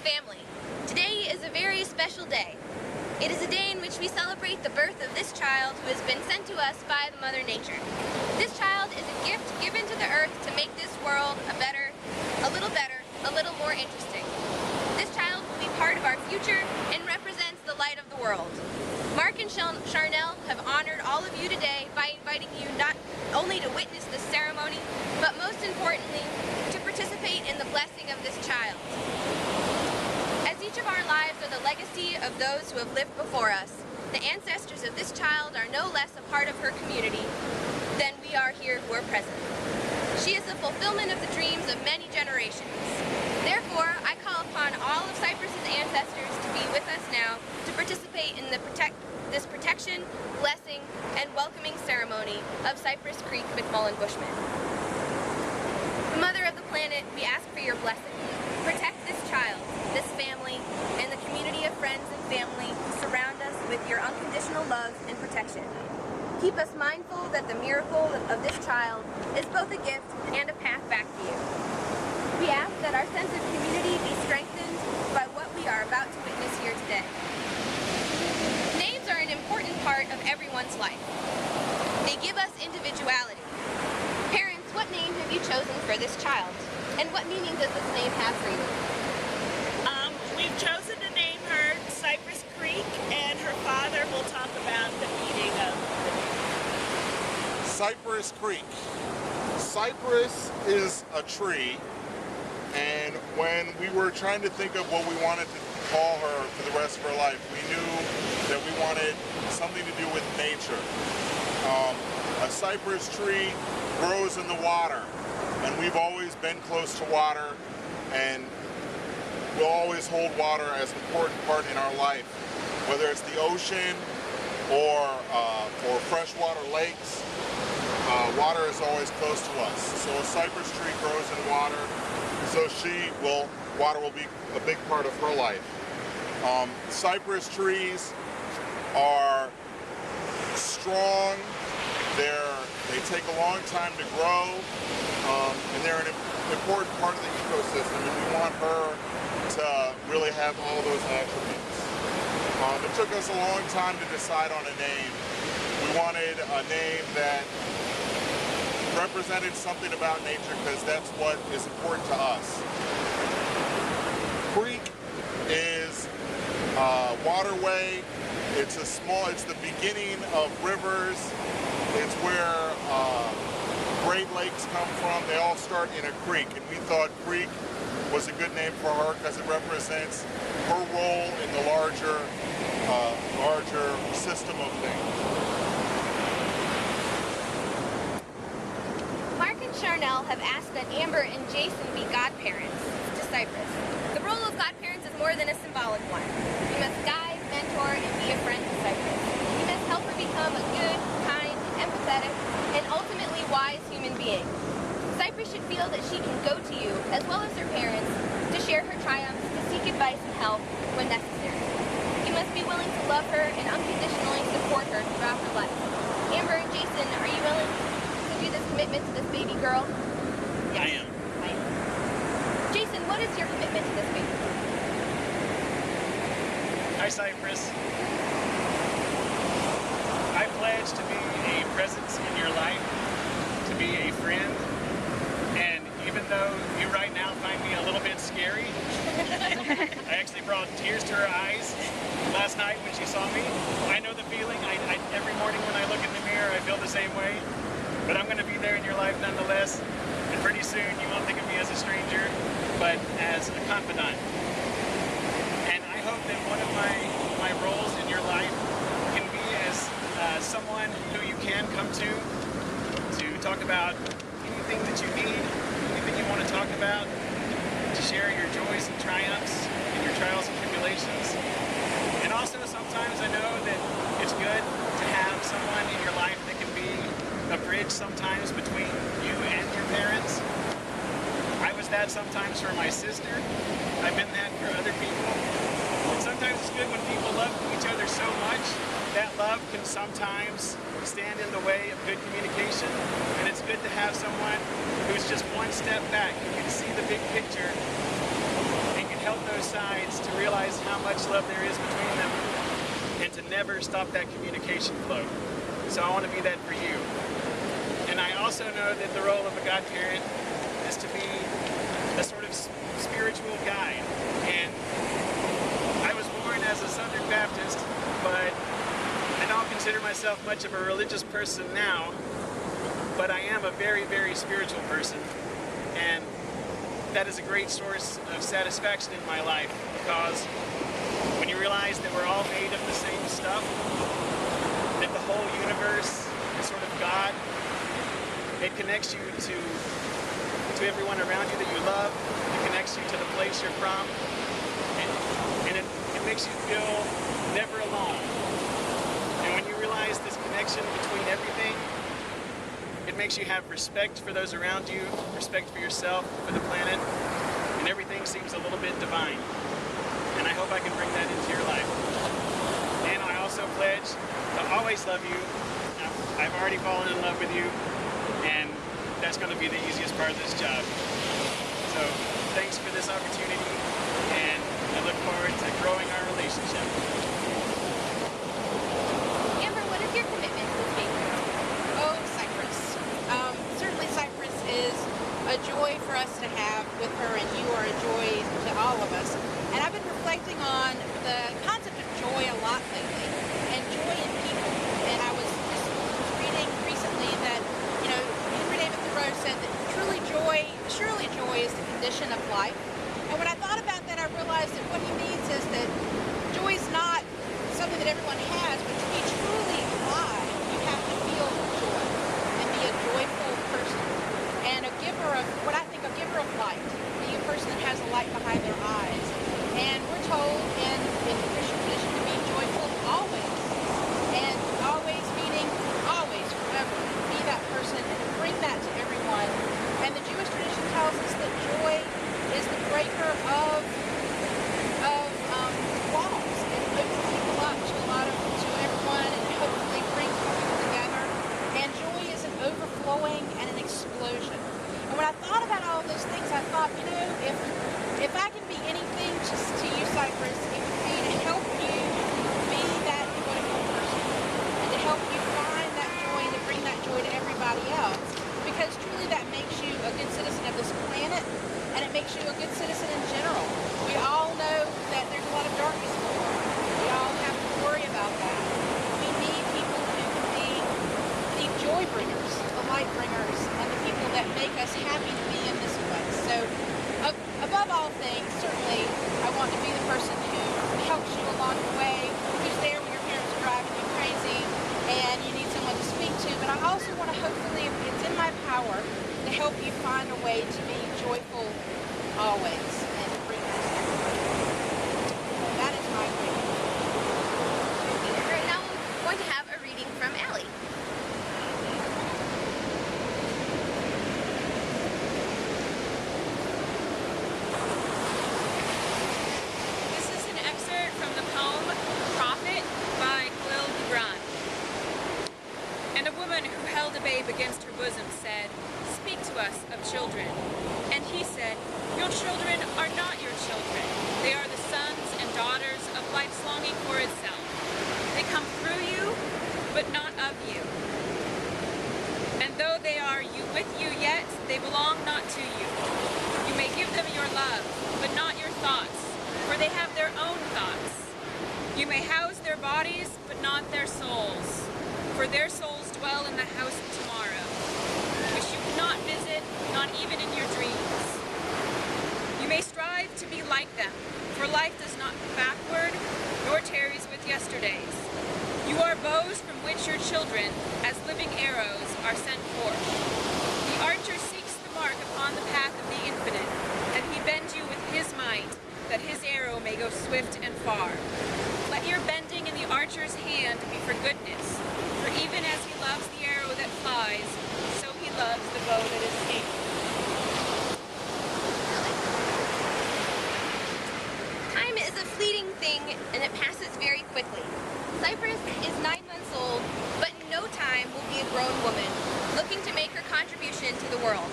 Family, today is a very special day. It is a day in which we celebrate the birth of this child who has been sent to us by the Mother Nature. This child is a gift given to the earth to make this world a little more interesting. This child will be part of our future and represents the light of the world. Mark and Charnell have honored all of you today by inviting you not only to witness this ceremony, but most importantly, to participate in the blessing of this child. As each of our lives are the legacy of those who have lived before us, the ancestors of this child are no less a part of her community than we are here who are present. She is the fulfillment of the dreams of many generations. Therefore, I call upon all of Cypress's ancestors to be with us now to participate in this protection, blessing, and welcoming ceremony of Cypress Creek McMullen Bushman. The Mother of the planet, we ask for your blessing. Protect this child, this family, and the community of friends and family who surround us with your unconditional love and protection. Keep us mindful that the miracle of this child is both a gift and a path back to you. We ask that our sense of community be strengthened by what we are about to witness here today. Names are an important part of everyone's life. They give us individuality. Parents, what name have you chosen for this child? And what meaning does this name have for you? We've chosen to name her Cypress Creek, and her father will talk about the meaning of the name. Cypress Creek. Cypress is a tree, and when we were trying to think of what we wanted to call her for the rest of her life, we knew that we wanted something to do with nature. A cypress tree grows in the water, and we've always been close to water, and we'll always hold water as an important part in our life, whether it's the ocean or freshwater lakes. Water is always close to us. So a cypress tree grows in water, so water will be a big part of her life. Cypress trees are strong. They take a long time to grow, and they're an important part of the ecosystem, and we want her to really have all those attributes. It took us a long time to decide on a name. We wanted a name that represented something about nature because that's what is important to us. Creek is a waterway. It's the beginning of rivers. It's where Great Lakes come from. They all start in a creek, and we thought creek was a good name for her because it represents her role in the larger system of things. Mark and Charnell have asked that Amber and Jason be godparents to Cypress. The role of godparents is more than a symbolic one. You must guide, mentor, and be a friend to Cypress. You must help her become a good, kind, empathetic, and ultimately wise human being. Cypress should feel that she can go to you, as well as her parents, to share her triumphs, to seek advice and help when necessary. You must be willing to love her and unconditionally support her throughout her life. Amber and Jason, are you willing to do this commitment to this baby girl? Yes. I am. Jason, what is your commitment to this baby girl? Hi, Cypress. I pledge to be a presence in your life, to be a friend, and even though you right now find me a little bit scary, I actually brought tears to her eyes last night when she saw me. I know the feeling. Every morning when I look in the mirror, I feel the same way, but I'm going to be there in your life nonetheless, and pretty soon you won't think of me as a stranger, but as a confidant. And I hope that one of my roles in your life can be as someone who you can come to talk about anything that you need, anything you want to talk about, to share your joys and triumphs and your trials and tribulations. And also sometimes I know that it's good to have someone in your life that can be a bridge sometimes between you and your parents. I was that sometimes for my sister. I've been that for other people. And sometimes it's good when people love each other so much, that love can sometimes stand in the way of good communication. And it's good to have someone who's just one step back, who can see the big picture and can help those sides to realize how much love there is between them and to never stop that communication flow. So I want to be that for you. And I also know that the role of a godparent is to be a sort of spiritual guide. And I was born as a Southern Baptist, but I don't consider myself much of a religious person now, but I am a very, very spiritual person. And that is a great source of satisfaction in my life, because when you realize that we're all made of the same stuff, that the whole universe is sort of God, it connects you to everyone around you that you love, it connects you to the place you're from, and it makes you feel never alone. And when you realize this connection between everything, it makes you have respect for those around you, respect for yourself, for the planet, and everything seems a little bit divine. And I hope I can bring that into your life. And I also pledge to always love you. I've already fallen in love with you, and that's going to be the easiest part of this job. So thanks for this opportunity, and I look forward to growing our relationship. Amber, what is your commitment to this baby? Oh, Cypress. Certainly Cypress is a joy for us to have with her, and you are a joy to all of us. And I've been reflecting on the concept of joy a lot lately, and joy in people. And I was just reading recently that, Henry David Thoreau said that surely joy is the condition of life. And when I thought about that, I realized that what he means is that joy is not something that everyone has, but to be truly alive, you have to feel joy and be a joyful person. And a giver of light, be a person that has a light behind their eyes. And we're told in the Christian tradition to be joyful always. And always meaning always, forever. Be that person and bring that to everyone. And the Jewish tradition tells us that joy is the breaker of walls. It opens people up to everyone, and hopefully brings people together. And joy is an overflowing and an explosion. And when I thought about all those things, I thought, if I can be anything to you, Cypress, it would be to help you be that joyful person, and to help you find that joy and to bring that joy to everybody else. Because truly that makes you a good citizen of this planet, and it makes you a good citizen in general. We all know that there's a lot of darkness in the world. We all have to worry about that. We need people who can be the joy bringers, the light bringers, and the people that make us happy to be in this place. So above all things, certainly I want to be the person who helps you along the way, who's there when your parents are driving you crazy and you need someone to speak to. But I also want to, hopefully, if it's in my power, to help you find a way to be joyful always and to bring that to everyone. That is my dream. Right now we're going to have a reading from Allie. This is an excerpt from the poem Prophet by Khalil Gibran. And a woman who held a babe against her bosom said, "Speak to us of children." And he said, "Your children are not your children. They are the sons and daughters of life's longing for itself. They come through you, but not of you. And though they are with you yet, they belong not to you. You may give them your love, but not your thoughts, for they have their own thoughts. You may house their bodies, but not their souls, for their souls dwell in the house of tomorrow, which you cannot visit, not even in your dreams. You may strive to be like them, for life does not go backward, nor tarries with yesterdays. You are bows from which your children, as living arrows, are sent forth. The archer seeks the mark upon the path of the infinite, and he bends you with his might, that his arrow may go swift and far. Let your bending in the archer's hand be for goodness, for even as he loves the arrow that flies, so he loves the bow that is aimed." Time is a fleeting thing, and it passes very quickly. Cypress is 9 months old, but in no time will be a grown woman, looking to make her contribution to the world.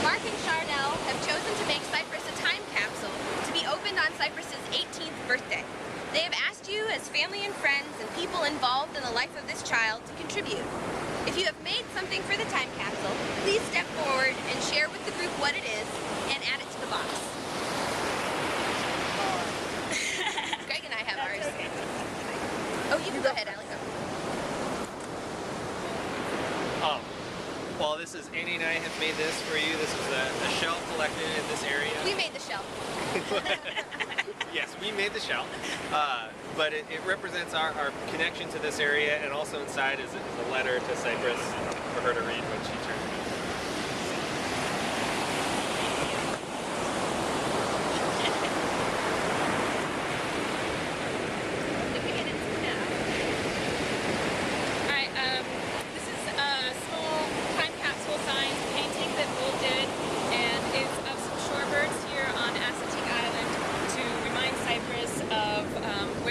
Mark and Charnell have chosen to make Cypress a time capsule to be opened on as family and friends and people involved in the life of this child to contribute. If you have made something for the time capsule, please step forward and share with the group what it is and add it to the box. Greg and I have ours. Oh, you can go ahead, Allie. Well, this is Annie and I have made this for you. This is a shell collected in this area. We made the shell. Yes, we made the shell. But it represents our connection to this area, and also inside is a letter to Cypress for her to read when she turns.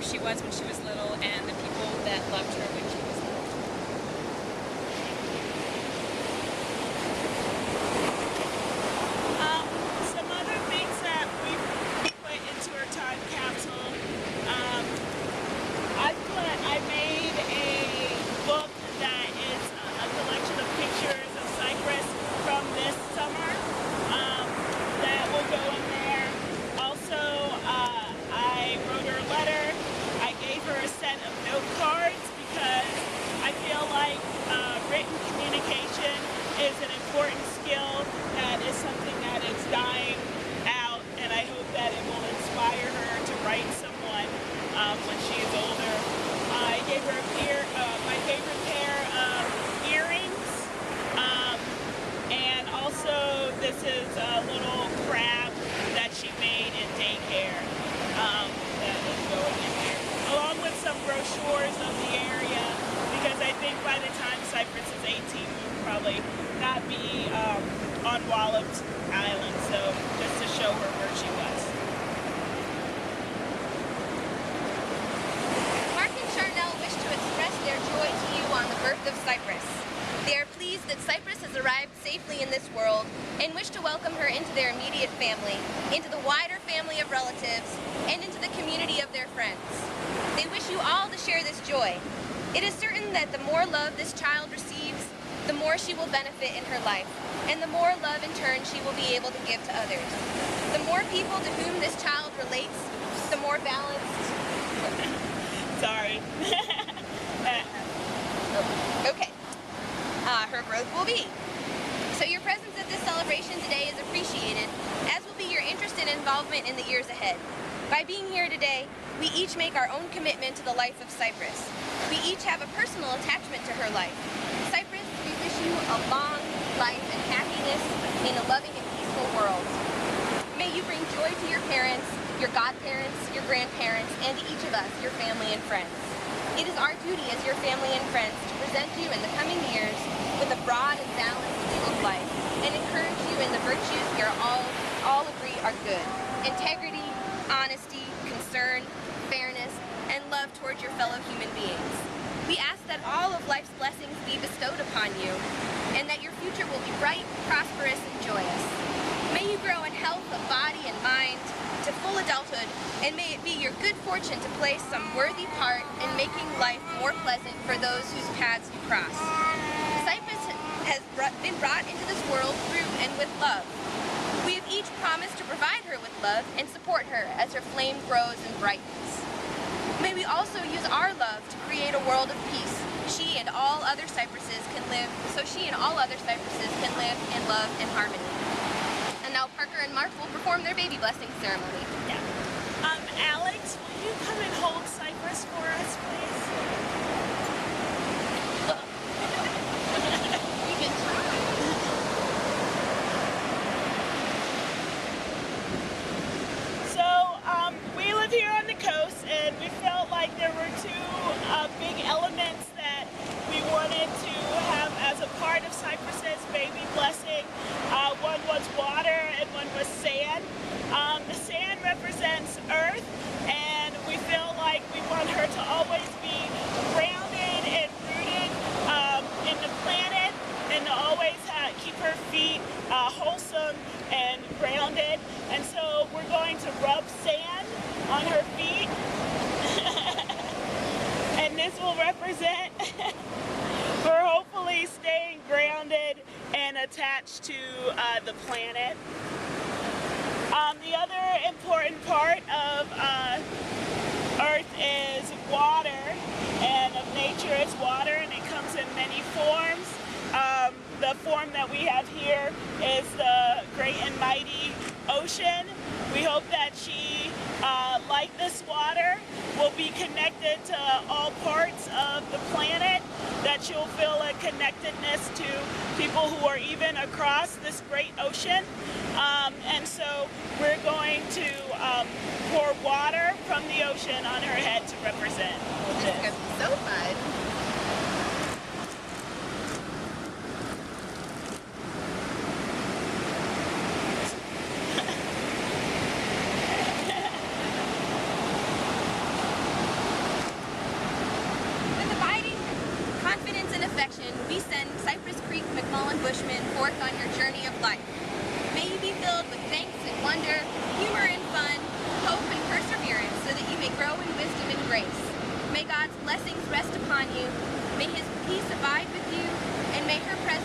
She was when she was little and the people that loved her when she was little. Some other things that we put into our time capsule. I made a book that is a collection of pictures of Cypress from this summer that will go in there. Also, I wrote her a letter. I gave her a set of note cards because I feel like written communication is an important skill that is something that is dying out, and I hope that it will inspire her to write someone when she is older. I gave her my favorite pair of earrings, and also this is a little crab that she made in daycare that is going in there, along with some brochures of the area, because I think by the time Cypress is 18, we'll probably not be on Walloped Island, so just to show her where she was. Mark and Charnell wish to express their joy to you on the birth of Cypress. They are pleased that Cypress has arrived safely in this world and wish to welcome her into their immediate family, into the wider family of relatives, and into the community of their friends. They wish you all to share this joy. It is certain that the more love this child receives, the more she will benefit in her life, and the more love in turn she will be able to give to others. The more people to whom this child relates, the more balanced. Sorry. Okay. Her growth will be. So your presence at this celebration today is appreciated, as will be your interest and involvement in the years ahead. By being here today, we each make our own commitment to the life of Cypress. We each have a personal attachment to her life. Cypress, we wish you a long life and happiness in a loving and peaceful world. May you bring joy to your parents, your godparents, your grandparents, and to each of us, your family and friends. It is our duty as your family and friends to present you in the coming years with a broad and balanced view of life and encourage you in the virtues we are all agree are good. Integrity, honesty, concern, fairness, and love towards your fellow human beings. We ask that all of life's blessings be bestowed upon you and that your future will be bright, prosperous, and joyous. May you grow in health of body and mind to full adulthood, and may it be your good fortune to play some worthy part in making life more pleasant for those whose paths you cross. Cypress has been brought into this world through and with love. We have each promised to provide her with love and support her as her flame grows and brightens. May we also use our love to create a world of peace so she and all other cypresses can live in love and harmony. And now Parker and Mark will perform their baby blessing ceremony. Yeah. Alex, will you come and hold Cypress for us, please? We can try. So, we live here on the coast, and we felt like there were two big elements that we wanted to have as a part of Cypress's baby blessing. One was water and one was sand. The sand represents earth, and we feel like we want her to always be grounded and rooted in the planet, and to always keep her feet wholesome and grounded. And so we're going to rub sand on her feet. joyous will represent for hopefully staying grounded and attached to the planet. The other important part of Earth is water, and of nature it's water, and it comes in many forms. The form that we have here is the great and mighty ocean. We hope that she, like this water, will be connected to all parts of the planet, that she'll feel a connectedness to people who are even across this great ocean. And so we're going to pour water from the ocean on her head to represent this. It's so fun. With abiding confidence and affection, we send Cypress Creek McMullen Bushman forth on your journey of life. May you be filled with thanks and wonder, humor and fun, hope and perseverance, so that you may grow in wisdom and grace. May God's blessings rest upon you, may His peace abide with you, and may her presence